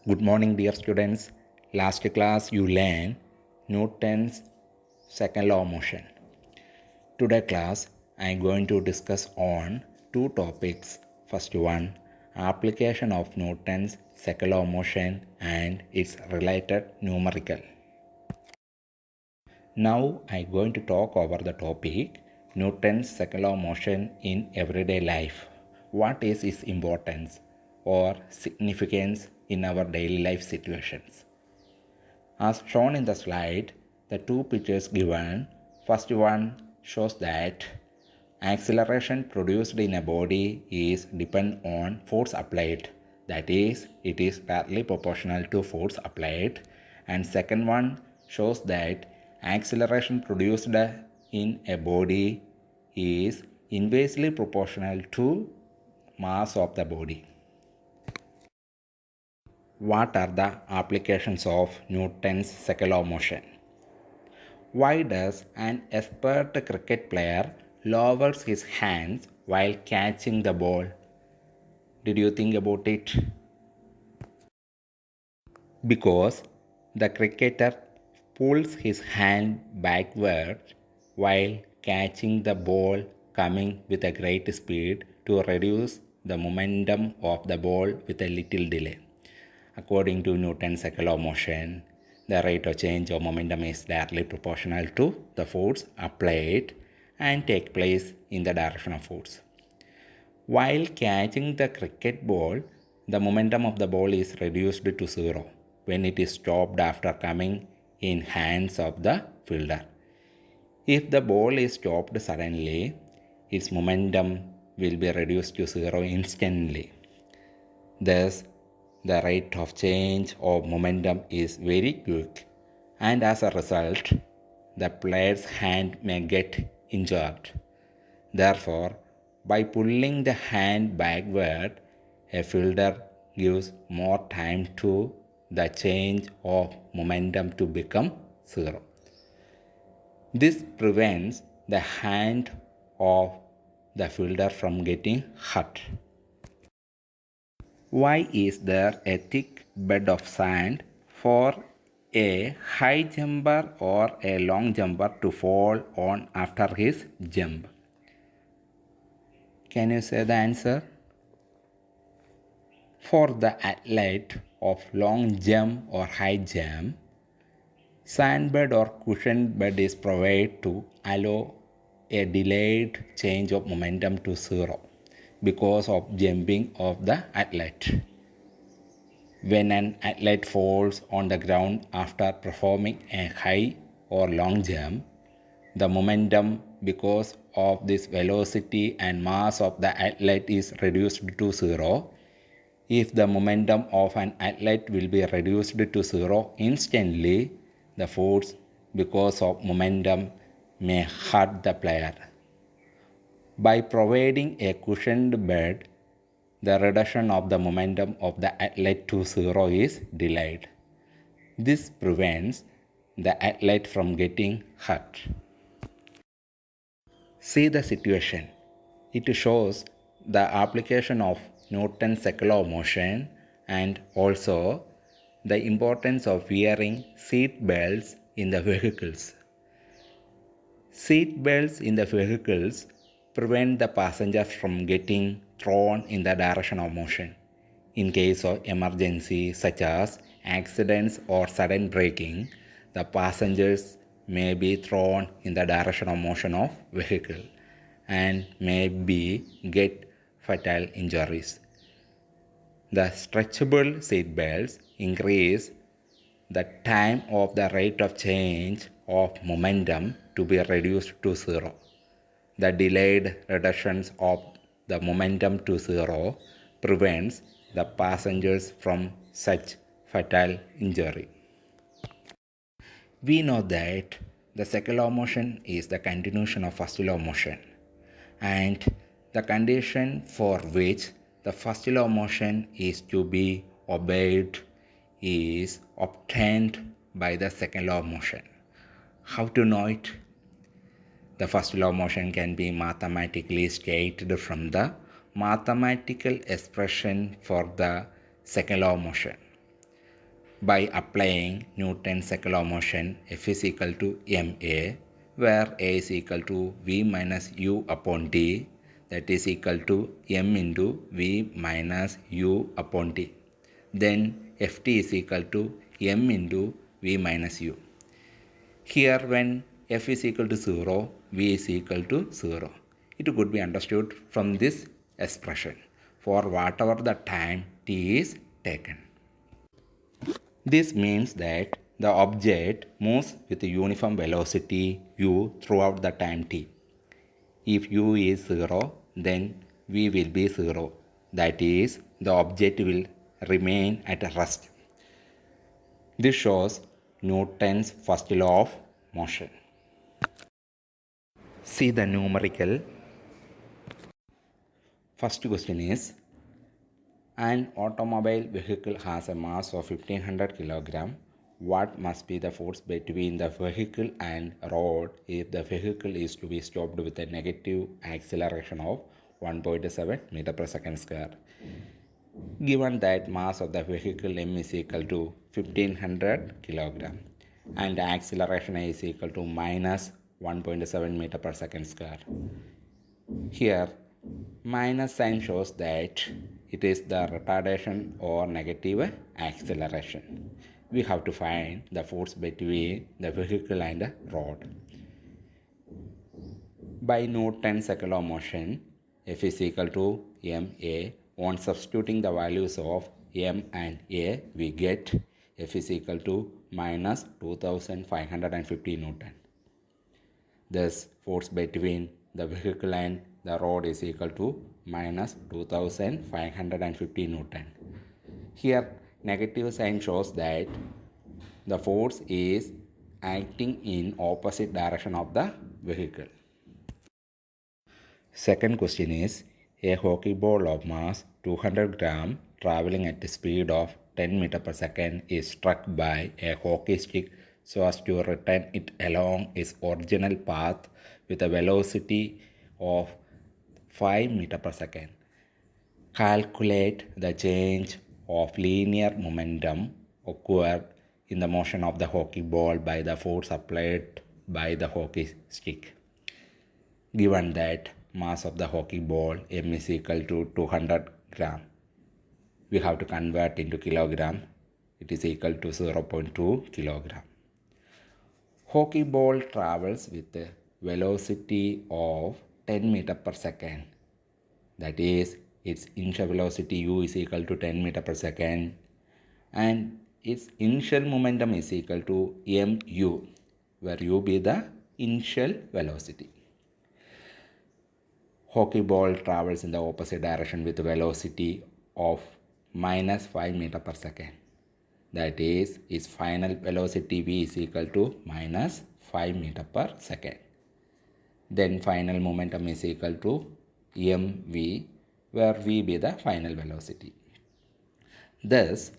Good morning, dear students. Last class you learned Newton's second law of motion. Today class I am going to discuss on two topics. First one, application of Newton's second law of motion and its related numerical. Now I am going to talk over the topic Newton's second law of motion in everyday life. What is its importance or significance in our daily life situations? As shown in the slide, the two pictures given, first one shows that acceleration produced in a body is depend on force applied. That is, it is directly proportional to force applied. And second one shows that acceleration produced in a body is inversely proportional to mass of the body. What are the applications of Newton's second law of motion? Why does an expert cricket player lowers his hands while catching the ball? Did you think about it? Because the cricketer pulls his hand backward while catching the ball coming with a great speed to reduce the momentum of the ball with a little delay. According to Newton's second law of motion, the rate of change of momentum is directly proportional to the force applied and take place in the direction of force. While catching the cricket ball, the momentum of the ball is reduced to zero when it is stopped after coming in hands of the fielder. If the ball is stopped suddenly, its momentum will be reduced to zero instantly. Thus, the rate of change of momentum is very quick, and as a result, the player's hand may get injured. Therefore, by pulling the hand backward, a fielder gives more time to the change of momentum to become zero. This prevents the hand of the fielder from getting hurt. Why is there a thick bed of sand for a high jumper or a long jumper to fall on after his jump? Can you say the answer? For the athlete of long jump or high jump, sandbed or cushioned bed is provided to allow a delayed change of momentum to zero because of jumping of the athlete. When an athlete falls on the ground after performing a high or long jump, the momentum because of this velocity and mass of the athlete is reduced to zero. If the momentum of an athlete will be reduced to zero instantly, the force because of momentum may hurt the player. By providing a cushioned bed, the reduction of the momentum of the athlete to zero is delayed. This prevents the athlete from getting hurt. See the situation. It shows the application of Newton's second law of motion and also the importance of wearing seat belts in the vehicles. Seat belts in the vehicles prevent the passengers from getting thrown in the direction of motion. In case of emergency such as accidents or sudden braking, the passengers may be thrown in the direction of motion of vehicle and may get fatal injuries. The stretchable seat belts increase the time of the rate of change of momentum to be reduced to zero. The delayed reductions of the momentum to zero prevents the passengers from such fatal injury. We know that the second law of motion is the continuation of first law of motion, and the condition for which the first law of motion is to be obeyed is obtained by the second law of motion. How to know it? The first law of motion can be mathematically stated from the mathematical expression for the second law of motion. by applying Newton's second law of motion, F is equal to ma, where A is equal to V minus U upon T, that is equal to m into V minus U upon T. Then Ft is equal to m into V minus U. Here when F is equal to 0, V is equal to 0. It could be understood from this expression for whatever the time t is taken. This means that the object moves with uniform velocity u throughout the time t. If u is 0, then v will be 0. That is, the object will remain at rest. This shows Newton's first law of motion. See the numerical. First question is, an automobile vehicle has a mass of 1500 kg. What must be the force between the vehicle and road if the vehicle is to be stopped with a negative acceleration of 1.7 meter per second square? Given that mass of the vehicle m is equal to 1500 kg and acceleration is equal to minus 1.7 meter per second square. Here, minus sign shows that it is the retardation or negative acceleration. We have to find the force between the vehicle and the road. By Newton's second law of motion, F is equal to ma. On substituting the values of m and a, we get F is equal to minus 2550 Newton. Thus, force between the vehicle and the road is equal to minus 2550 Newton. Here, negative sign shows that the force is acting in opposite direction of the vehicle. Second question is, a hockey ball of mass 200 gram traveling at the speed of 10 meter per second is struck by a hockey stick so as to return it along its original path with a velocity of 5 meter per second. Calculate the change of linear momentum occurred in the motion of the hockey ball by the force applied by the hockey stick. Given that mass of the hockey ball m is equal to 200 gram, we have to convert into kilogram. It is equal to 0.2 kilogram. Hockey ball travels with a velocity of 10 meter per second. That is, its initial velocity u is equal to 10 meter per second and its initial momentum is equal to mu, where u be the initial velocity. Hockey ball travels in the opposite direction with a velocity of minus 5 meter per second. That is, its final velocity v is equal to minus 5 meter per second. Then final momentum is equal to mv, where v be the final velocity. Thus,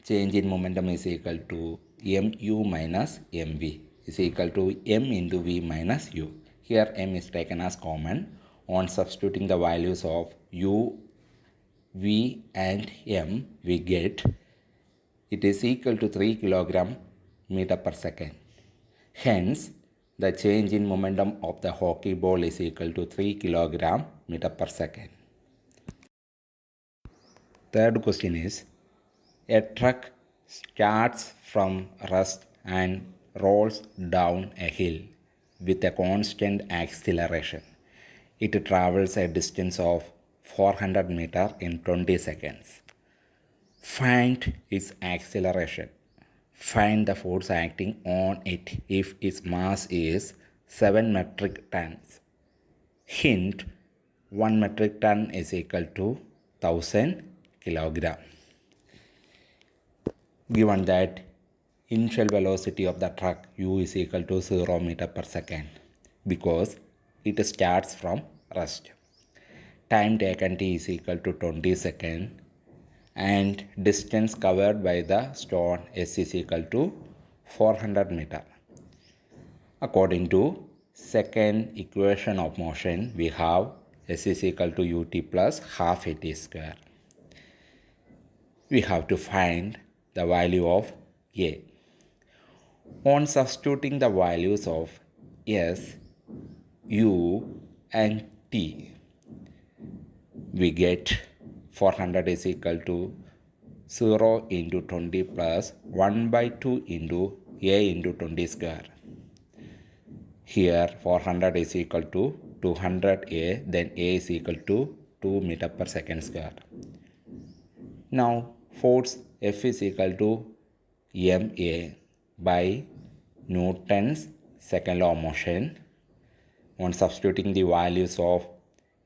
change in momentum is equal to mu minus mv is equal to m into v minus u. Here m is taken as common. On substituting the values of u, v and m, we get it is equal to 3 kilogram meter per second. Hence, the change in momentum of the hockey ball is equal to 3 kilogram meter per second. Third question is, a truck starts from rest and rolls down a hill with a constant acceleration. It travels a distance of 400 meters in 20 seconds. Find its acceleration. Find the force acting on it if its mass is 7 metric tons. Hint, 1 metric ton is equal to 1000 kilogram. Given that initial velocity of the truck u is equal to 0 meter per second because it starts from rest. Time taken t is equal to 20 seconds and distance covered by the stone s is equal to 400 meter. According to second equation of motion, we have s is equal to ut plus half at square. We have to find the value of A. On substituting the values of S, U and T, we get 400 is equal to 0 into 20 plus 1 by 2 into A into 20 square. Here 400 is equal to 200A, then A is equal to 2 meter per second square. Now force F is equal to ma by Newton's second law of motion. On substituting the values of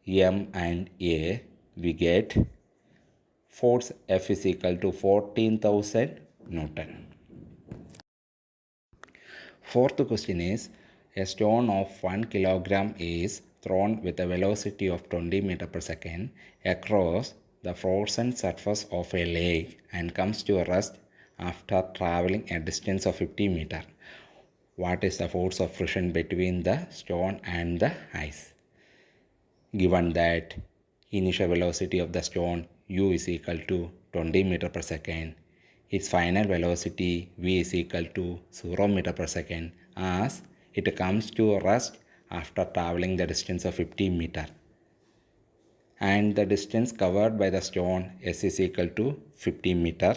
m and a, we get force F is equal to 14,000 Newton. Fourth question is, a stone of 1 kilogram is thrown with a velocity of 20 meter per second across the frozen surface of a lake and comes to rest after traveling a distance of 50 meter. What is the force of friction between the stone and the ice? Given that initial velocity of the stone u is equal to 20 meter per second, its final velocity v is equal to 0 meter per second as it comes to rest after traveling the distance of 50 meter, and the distance covered by the stone s is equal to 50 meter.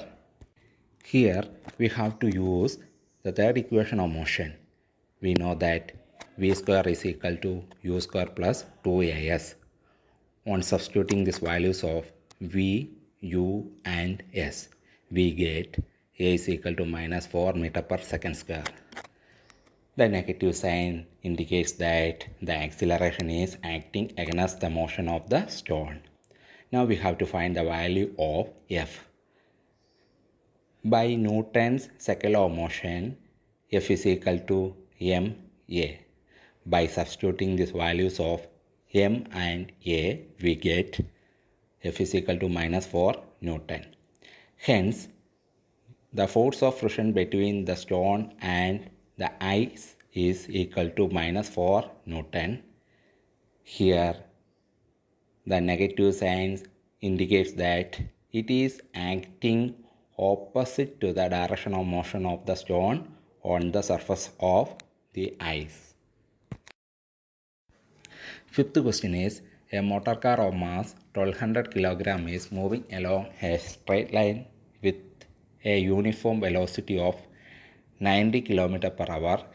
Here we have to use the third equation of motion. We know that v square is equal to u square plus 2as. On substituting these values of v, u and s, we get a is equal to minus 4 meter per second square. The negative sign indicates that the acceleration is acting against the motion of the stone. Now we have to find the value of F. By Newton's second law of motion, F is equal to ma. By substituting these values of m and a, we get F is equal to minus 4 Newton. Hence, the force of friction between the stone and the ice is equal to minus 4 Newton. Here, the negative sign indicates that it is acting opposite to the direction of motion of the stone on the surface of the ice. Fifth question is, a motor car of mass 1200 kg is moving along a straight line with a uniform velocity of 90 km per hour.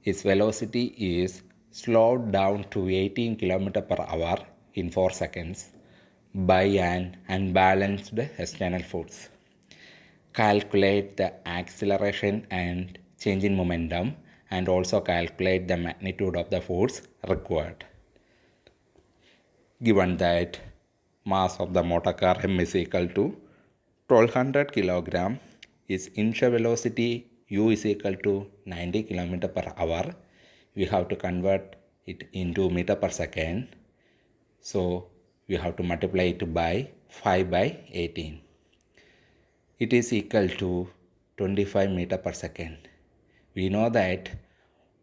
Its velocity is slowed down to 18 km per hour in 4 seconds by an unbalanced external force. Calculate the acceleration and change in momentum, and also calculate the magnitude of the force required. Given that mass of the motor car m is equal to 1200 kg, its initial velocity u is equal to 90 km per hour. We have to convert it into meter per second. So we have to multiply it by 5 by 18. It is equal to 25 meter per second. We know that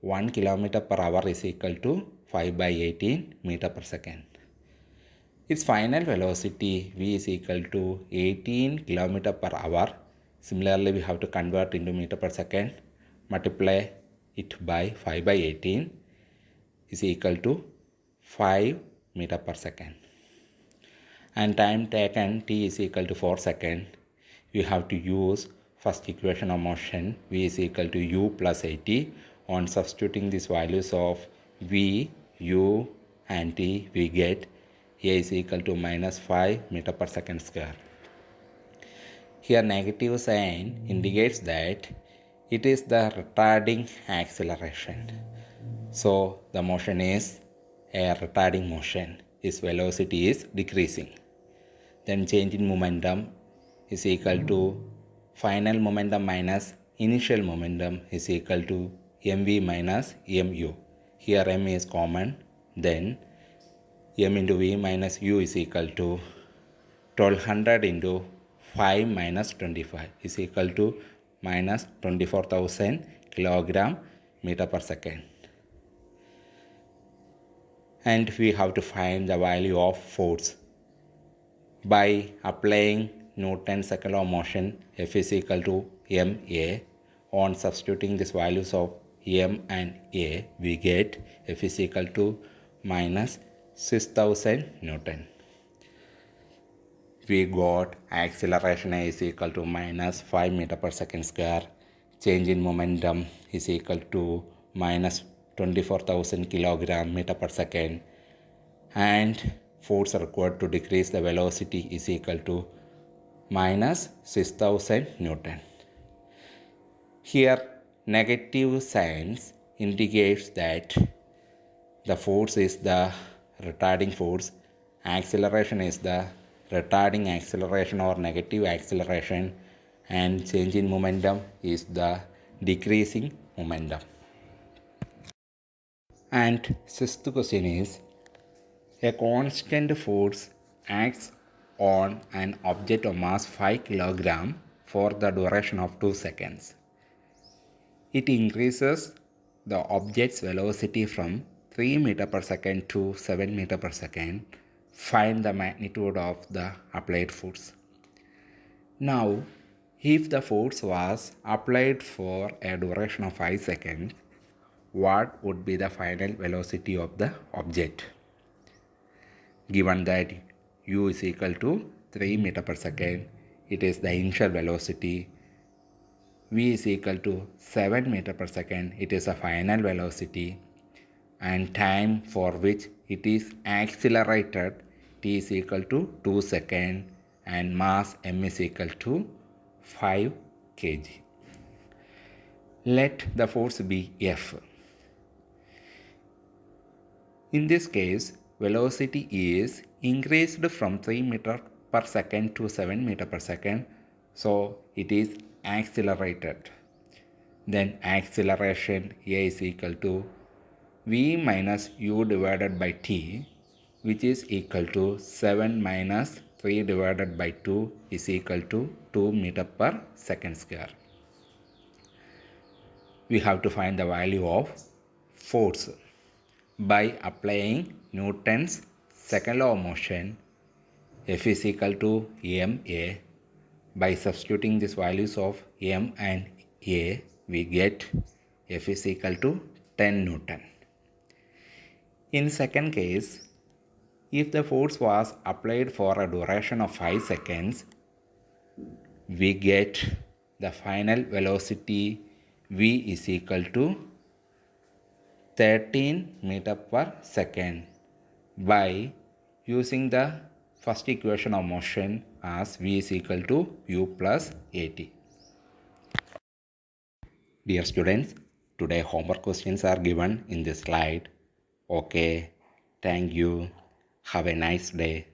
1 km per hour is equal to 5 by 18 meter per second. Its final velocity v is equal to 18 km per hour. Similarly, we have to convert into meter per second, multiply it by 5 by 18 is equal to 5 meter per second. And time taken t is equal to 4 seconds. We have to use first equation of motion, v is equal to u plus at. On substituting these values of v, u and t, we get a is equal to minus 5 meter per second square. Here negative sign indicates that it is the retarding acceleration. So the motion is a retarding motion. Its velocity is decreasing. Then change in momentum is equal to final momentum minus initial momentum is equal to mv minus mu. Here m is common. Then m into v minus u is equal to 1200 into 5 minus 25 is equal to minus 24,000 kilogram meter per second. And we have to find the value of force. By applying Newton's second law of motion, F is equal to ma, On substituting these values of m and a, we get F is equal to minus 6000 Newton. We got acceleration is equal to minus 5 meter per second square. Change in momentum is equal to minus 24,000 kilogram meter per second. And force required to decrease the velocity is equal to minus 6000 Newton. Here, negative signs indicates that the force is the retarding force, acceleration is the retarding acceleration or negative acceleration, and change in momentum is the decreasing momentum. And sixth question is, a constant force acts on an object of mass 5 kg for the duration of 2 seconds. It increases the object's velocity from 3 meter per second to 7 meter per second. Find the magnitude of the applied force. Now, if the force was applied for a duration of 5 seconds, what would be the final velocity of the object? Given that u is equal to 3 meter per second, it is the initial velocity. V is equal to 7 meter per second, it is a final velocity, and time for which it is accelerated, t is equal to 2 seconds, and mass m is equal to 5 kg. Let the force be F. In this case, velocity is increased from 3 meter per second to 7 meter per second, so it is accelerated. Then acceleration A is equal to V minus U divided by T, which is equal to 7 minus 3 divided by 2 is equal to 2 meter per second square. We have to find the value of force by applying Newton's second law of motion. F is equal to ma. By substituting these values of m and a, we get F is equal to 10 Newton. In second case, if the force was applied for a duration of 5 seconds, we get the final velocity v is equal to 13 meter per second by using the first equation of motion as v is equal to u plus at. Dear students, today homework questions are given in this slide. Okay, thank you. Have a nice day.